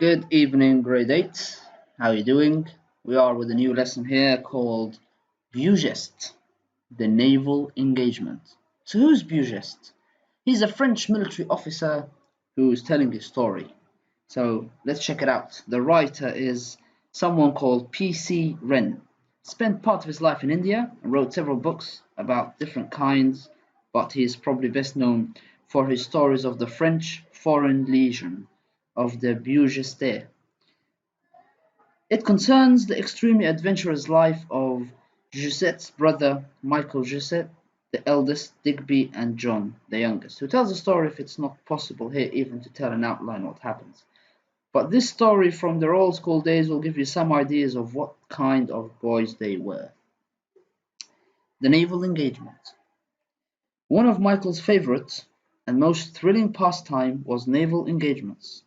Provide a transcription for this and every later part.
Good evening, grade 8. How are you doing? We are with a new lesson here called Bugest, the naval engagement. So who's Bugest? He's a French military officer who's telling his story. So let's check it out. The writer is someone called P.C. Wren. Spent part of his life in India and wrote several books about different kinds, but he is probably best known for his stories of the French Foreign Legion of the Bugeste. It concerns the extremely adventurous life of Josette's brother Michael Josette, the eldest, Digby, and John, the youngest, who tells a story if it's not possible here even to tell an outline what happens. But this story from their old school days will give you some ideas of what kind of boys they were. The naval engagement. One of Michael's favorite and most thrilling pastime was naval engagements.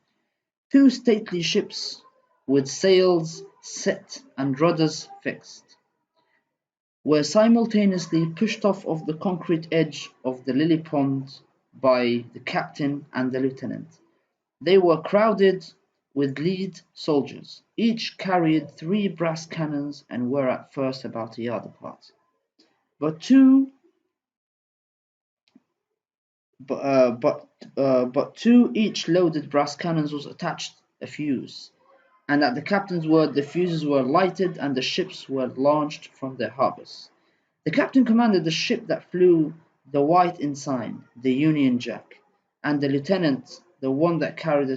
Two stately ships with sails set and rudders fixed were simultaneously pushed off of the concrete edge of the lily pond by the captain and the lieutenant. They were crowded with lead soldiers. Each carried three brass cannons and were at first about a yard apart. But two, but, uh, but, but two each loaded brass cannons was attached a fuse, and at the captain's word the fuses were lighted and the ships were launched from their harbors. The captain commanded the ship that flew the white ensign, the Union Jack, and the lieutenant the one that carried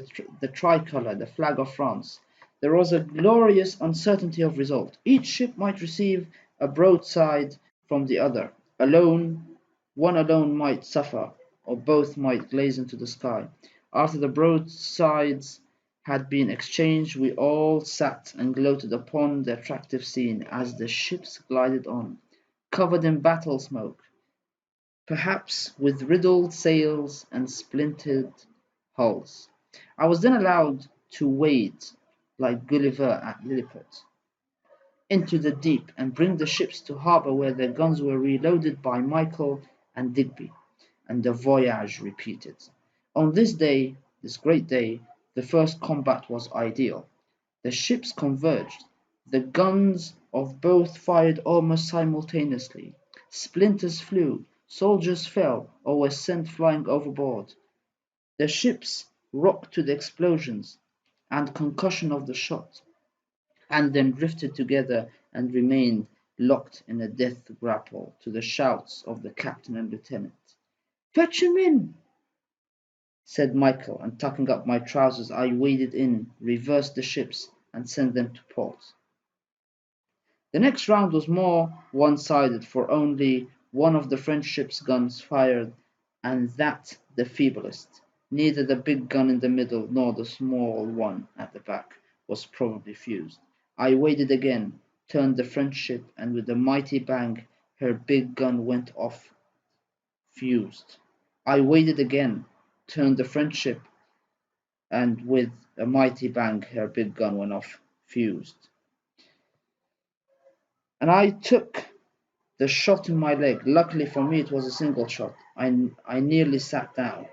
the tricolour, the flag of France. There was a glorious uncertainty of result. Each ship might receive a broadside from the other. One alone might suffer, or both might glaze into the sky. After the broadsides had been exchanged, we all sat and gloated upon the attractive scene as the ships glided on, covered in battle smoke, perhaps with riddled sails and splintered hulls. I was then allowed to wade, like Gulliver at Lilliput, into the deep and bring the ships to harbour where their guns were reloaded by Michael and Digby, and the voyage repeated. On this day, this great day, the first combat was ideal. The ships converged. The guns of both fired almost simultaneously. Splinters flew, soldiers fell or were sent flying overboard. The ships rocked to the explosions and concussion of the shot, and then drifted together and remained locked in a death grapple to the shouts of the captain and lieutenant. "Fetch him in!" said Michael, and tucking up my trousers I waded in, reversed the ships, and sent them to port. The next round was more one-sided, for only one of the French ship's guns fired, and that the feeblest. Neither the big gun in the middle nor the small one at the back was probably fused. I waded again, turned the French ship, and with a mighty bang her big gun went off fused. I waded again, turned the French ship, and with a mighty bang her big gun went off fused. And I took the shot in my leg. Luckily for me it was a single shot. I nearly sat down.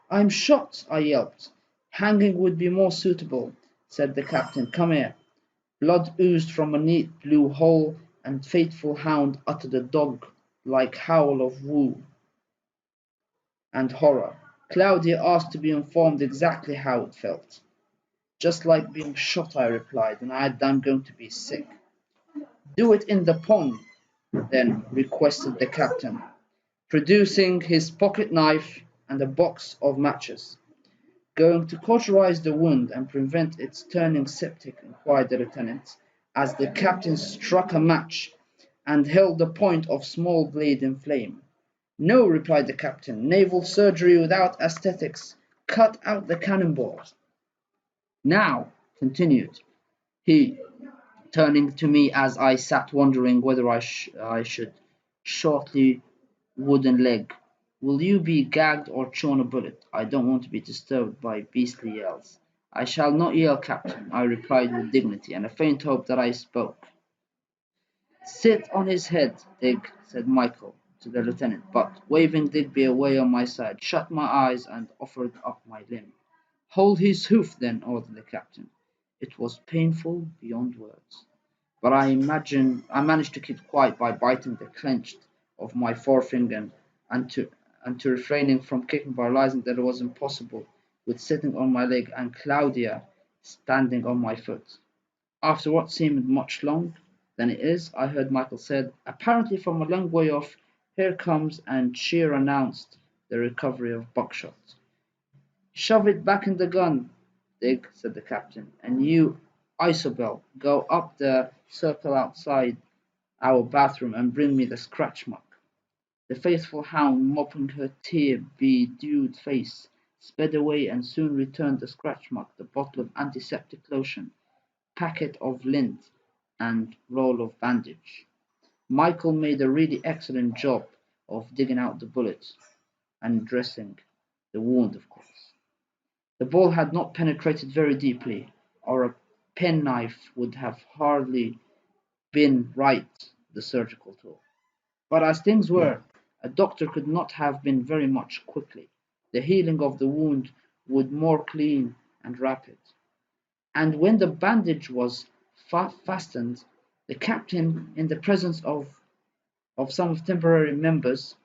"I'm shot," I yelped. "Hanging would be more suitable," said the captain. "Come here." Blood oozed from a neat blue hole, and faithful hound uttered a dog-like howl of woe and horror. Claudia asked to be informed exactly how it felt. "Just like being shot," I replied, "and I'm going to be sick." "Do it in the pond, then," requested the captain, producing his pocket knife and a box of matches. "Going to cauterize the wound and prevent its turning septic?" inquired the lieutenant, as the captain struck a match and held the point of small blade in flame. "No," replied the captain, "naval surgery without aesthetics. Cut out the cannonballs." "Now," continued he, turning to me as I sat wondering whether I should shortly wooden leg, "will you be gagged or chown a bullet? I don't want to be disturbed by beastly yells." "I shall not yell, Captain," I replied with dignity and a faint hope that I spoke. "Sit on his head, Dig," said Michael to the lieutenant, but, waving Digby away on my side, shut my eyes and offered up my limb. "Hold his hoof, then," ordered the captain. It was painful beyond words, but I managed to keep quiet by biting the clenched of my forefinger and to refraining from kicking by realizing that it was impossible with sitting on my leg and Claudia standing on my foot. After what seemed much longer than it is, I heard Michael said, apparently from a long way off, "Here comes," and cheer announced the recovery of Buckshot. "Shove it back in the gun, Dick," said the captain, "and you, Isobel, go up the circle outside our bathroom and bring me the scratch mug." The faithful hound, mopping her tear-bedewed face, sped away and soon returned the scratch mug, the bottle of antiseptic lotion, packet of lint, and roll of bandage. Michael made a really excellent job of digging out the bullet and dressing the wound, of course. The ball had not penetrated very deeply, or a penknife would have hardly been right the surgical tool. But as things were, a doctor could not have been very much quickly. The healing of the wound would more clean and rapid. And when the bandage was fastened, the captain, in the presence of some of temporary members,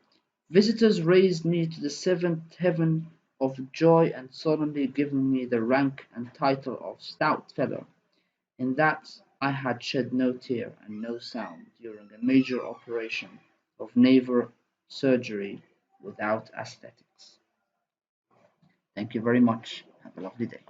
visitors raised me to the seventh heaven of joy and solemnly giving me the rank and title of Stout Fellow. In that I had shed no tear and no sound during a major operation of naval surgery without aesthetics. Thank you very much. Have a lovely day.